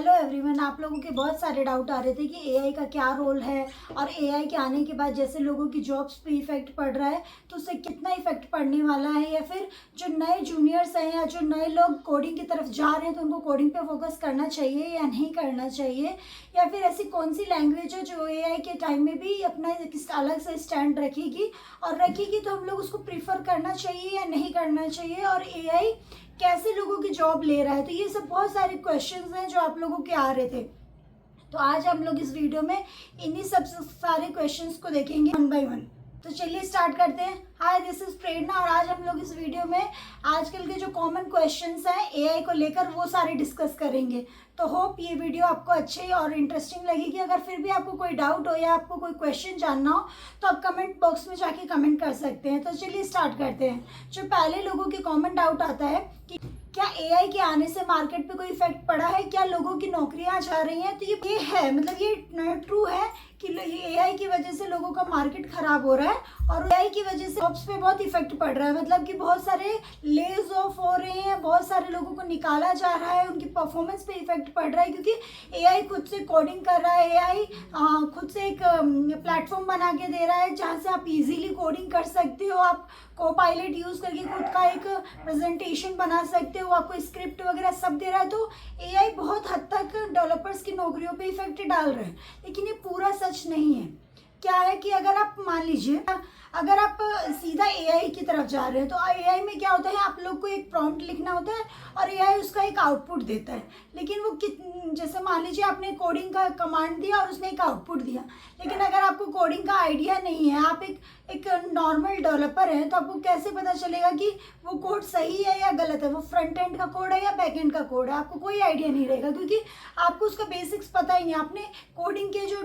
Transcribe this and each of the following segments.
Hello everyone. आप लोगों के बहुत सारे डाउट आ रहे थे कि एआई का क्या रोल है और एआई के आने के बाद जैसे लोगों की जॉब्स पे इफेक्ट पड़ रहा है तो उससे कितना इफेक्ट पड़ने वाला है, या फिर जो नए जूनियर्स हैं या जो नए लोग कोडिंग की तरफ जा रहे हैं तो उनको कोडिंग पे फोकस करना चाहिए या नहीं करना चाहिए, या फिर ऐसी कौन सी लैंग्वेज है जो एआई के टाइम में भी अपना अलग से स्टैंड रखेगी और रखेगी तो हम लोग उसको प्रीफर करना चाहिए या नहीं करना चाहिए, और एआई कैसे लोगों की जॉब ले रहा है। तो ये सब बहुत सारे क्वेश्चंस हैं जो आप लोगों के आ रहे थे। तो आज हम लोग इस वीडियो में इन्हीं सब सारे क्वेश्चंस को देखेंगे वन बाय वन। तो चलिए स्टार्ट करते हैं। हाय, दिस इज प्रेरणा और आज हम लोग इस वीडियो में आजकल के जो कॉमन क्वेश्चंस हैं एआई को लेकर वो सारे डिस्कस करेंगे। तो होप ये वीडियो आपको अच्छी और इंटरेस्टिंग लगेगी। अगर फिर भी आपको कोई डाउट हो या आपको कोई क्वेश्चन जानना हो तो आप कमेंट बॉक्स में जाके कमेंट कर सकते हैं। तो चलिए स्टार्ट करते हैं। जो पहले लोगों के कॉमन डाउट आता है कि क्या एआई के आने से मार्केट पे कोई इफेक्ट पड़ा है, क्या लोगों की नौकरियां जा रही हैं। तो ये है, मतलब ये ट्रू है कि एआई की वजह से लोगों का मार्केट खराब हो रहा है और एआई की वजह से जॉब्स पे बहुत इफेक्ट पड़ रहा है। मतलब कि बहुत सारे लेज ऑफ हो रहे हैं, बहुत सारे लोगों को निकाला जा रहा है, उनकी परफॉर्मेंस पे इफेक्ट पड़ रहा है क्योंकि एआई खुद से कोडिंग कर रहा है। एआई खुद से एक प्लेटफॉर्म बना के दे रहा है जहाँ से आप इजीली कोडिंग कर सकते हो। आप कोपायलट यूज़ करके खुद का एक प्रेजेंटेशन बना सकते हो, आपको स्क्रिप्ट वगैरह सब दे रहा है। तो एआई बहुत हद तक डेवलपर्स की नौकरियों पे इफेक्ट डाल रहा है, लेकिन ये पूरा सच नहीं है। क्या है कि अगर आप मान लीजिए अगर आप सीधा एआई की तरफ जा रहे हैं तो एआई में क्या होता है, आप लोग को एक प्रॉम्प्ट लिखना होता है और एआई उसका एक आउटपुट देता है। लेकिन वो जैसे मान लीजिए आपने कोडिंग का कमांड दिया और उसने एक आउटपुट दिया, लेकिन अगर आपको कोडिंग का आइडिया नहीं है, आप एक नॉर्मल डेवलपर हैं, तो आपको कैसे पता चलेगा कि वो कोड सही है या गलत है, वो फ्रंट एंड का कोड है या बैक एंड का कोड है। आपको कोई आइडिया नहीं रहेगा क्योंकि आपको उसका बेसिक्स पता ही नहीं। आपने कोडिंग के जो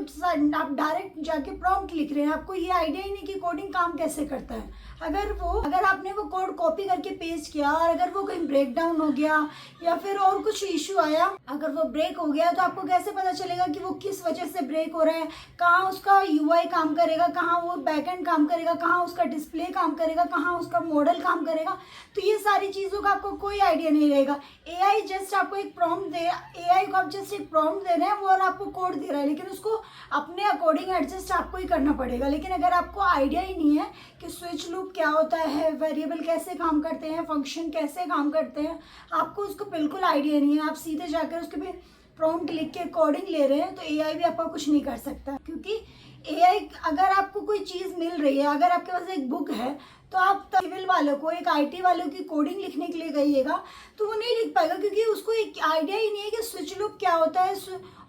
आप डायरेक्ट जाके प्रॉम्प्ट लिख रहे हैं, आपको ये आइडिया ही नहीं कि कोडिंग काम कैसे करता है। अगर आपने वो कोड कॉपी करके पेस्ट किया और अगर वो कहीं ब्रेक डाउन हो गया या फिर और कुछ इशू आया, अगर वो ब्रेक हो गया तो आपको कैसे पता चलेगा कि वो किस वजह से ब्रेक हो रहा है, कहाँ उसका यूआई काम करेगा, कहाँ वो बैकएंड काम करेगा, कहाँ उसका डिस्प्ले काम करेगा, कहाँ उसका मॉडल काम करेगा। तो ये सारी चीज़ों का आपको कोई आइडिया नहीं रहेगा। एआई जस्ट आपको एक प्रॉम्प्ट एआई को आप जस्ट एक प्रॉम्प्ट दे रहे हैं, वो और आपको कोड दे रहा है, लेकिन उसको अपने अकॉर्डिंग एडजस्ट आपको ही करना पड़ेगा। लेकिन अगर आपको आइडिया ही नहीं है कि स्विच लूप क्या होता है, वेरिएबल कैसे काम करते हैं, फंक्शन कैसे काम करते हैं, आपको उसको बिल्कुल आइडिया नहीं है, आप सीधे जाकर उसके पे प्रॉम्प्ट लिख के कोडिंग ले रहे हैं, तो एआई भी आपका कुछ नहीं कर सकता। क्योंकि एआई अगर आपको कोई चीज़ मिल रही है, अगर आपके पास एक बुक है तो आप सिविल वालों को, एक आईटी वालों की कोडिंग लिखने के लिए कहिएगा तो वो नहीं लिख पाएगा क्योंकि उसको एक आइडिया ही नहीं है कि स्विच लूप क्या होता है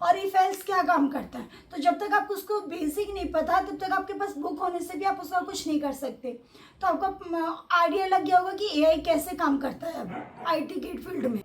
और इफ एल्स क्या काम करता है। तो जब तक आपको उसको बेसिक नहीं पता तब तक आपके पास बुक होने से भी आप उसका कुछ नहीं कर सकते। तो आपको आइडिया लग गया होगा कि एआई कैसे काम करता है अब आईटी के फील्ड में।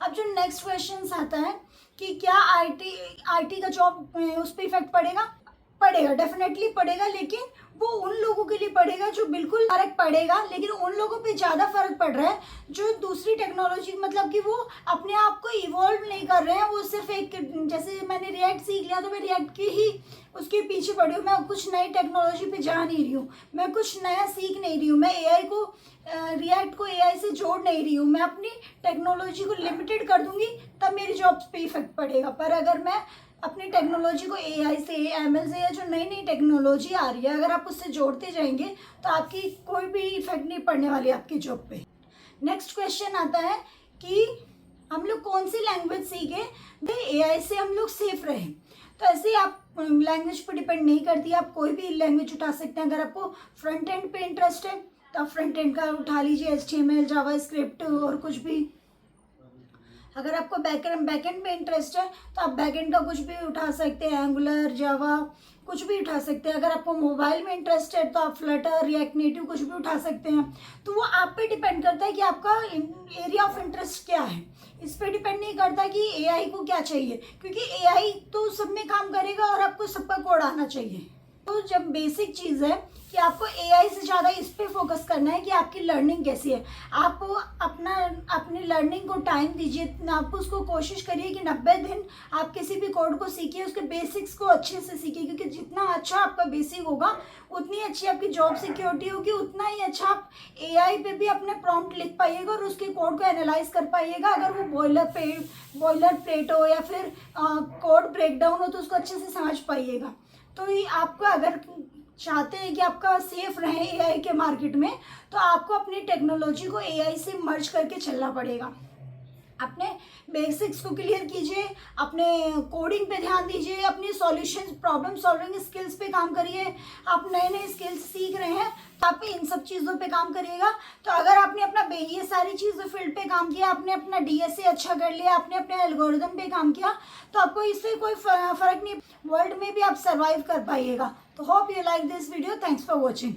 अब जो नेक्स्ट क्वेश्चन आता है कि क्या आईटी का जॉब उस पर इफेक्ट पड़ेगा, डेफिनेटली पड़ेगा, लेकिन वो उन लोगों के लिए पड़ेगा जो बिल्कुल फर्क पड़ेगा, लेकिन उन लोगों पे ज़्यादा फर्क पड़ रहा है जो दूसरी टेक्नोलॉजी, मतलब कि वो अपने आप को इवॉल्व नहीं कर रहे हैं। वो सिर्फ एक, जैसे मैंने रिएक्ट सीख लिया तो मैं रिएक्ट की ही उसके पीछे पड़ी हूँ, मैं कुछ नई टेक्नोलॉजी पे जा नहीं रही हूँ, मैं कुछ नया सीख नहीं रही हूँ, मैं एआई को रिएक्ट को एआई से जोड़ नहीं रही हूँ, मैं अपनी टेक्नोलॉजी को लिमिटेड कर दूंगी तब मेरी जॉब्स पे इफेक्ट पड़ेगा। पर अगर मैं अपनी टेक्नोलॉजी को एआई से, एमएल से, या जो नई नई टेक्नोलॉजी आ रही है अगर आप उससे जोड़ते जाएंगे तो आपकी कोई भी इफेक्ट नहीं पड़ने वाली आपकी जॉब पे। नेक्स्ट क्वेश्चन आता है कि हम लोग कौन सी लैंग्वेज सीखें एआई से हम लोग सेफ रहें। तो ऐसे आप लैंग्वेज पर डिपेंड नहीं करती, आप कोई भी लैंग्वेज उठा सकते हैं। अगर आपको फ्रंट एंड पे इंटरेस्ट है तो आप फ्रंट एंड का उठा लीजिए, HTML, जावास्क्रिप्ट और कुछ भी। अगर आपको बैकएंड में इंटरेस्ट है तो आप बैकएंड का कुछ भी उठा सकते हैं, एंगुलर, जावा, कुछ भी उठा सकते हैं। अगर आपको मोबाइल में इंटरेस्ट है तो आप फ्लटर, रिएक्ट नेटिव कुछ भी उठा सकते हैं। तो वो आप पे डिपेंड करता है कि आपका एरिया ऑफ इंटरेस्ट क्या है। इस पे डिपेंड नहीं करता कि एआई को क्या चाहिए, क्योंकि एआई तो सब में काम करेगा और आपको सबका कोड आना चाहिए। तो जब बेसिक चीज़ है कि आपको एआई से ज़्यादा इस पे फोकस करना है कि आपकी लर्निंग कैसी है। आप अपनी लर्निंग को टाइम दीजिए, आप उसको कोशिश करिए कि 90 दिन आप किसी भी कोड को सीखिए, उसके बेसिक्स को अच्छे से सीखिए, क्योंकि जितना अच्छा आपका बेसिक होगा उतनी अच्छी आपकी जॉब सिक्योरिटी होगी, उतना ही अच्छा आप एआई पे भी अपने प्रॉम्प्ट लिख पाइएगा और उसके कोड को एनालाइज कर पाइएगा। अगर वो बॉयलर प्लेट हो या फिर कोड ब्रेकडाउन हो तो उसको अच्छे से समझ पाइएगा। तो ये आपको अगर चाहते हैं कि आपका सेफ रहे एआई के मार्केट में, तो आपको अपनी टेक्नोलॉजी को एआई से मर्ज करके चलना पड़ेगा। अपने बेसिक्स को क्लियर कीजिए, अपने कोडिंग पे ध्यान दीजिए, अपनी सॉल्यूशन प्रॉब्लम सॉल्विंग स्किल्स पे काम करिए। आप नए नए स्किल्स सीख रहे हैं तो आप इन सब चीज़ों पे काम करिएगा। तो अगर आपने अपना ये सारी चीज़ों फील्ड पे काम किया, आपने अपना डीएसए अच्छा कर लिया, आपने अपने एल्गोरिदम पे काम किया, तो आपको इससे कोई फ़र्क नहीं, वर्ल्ड में भी आप सर्वाइव कर पाइएगा। तो hope you like this video, thanks for watching.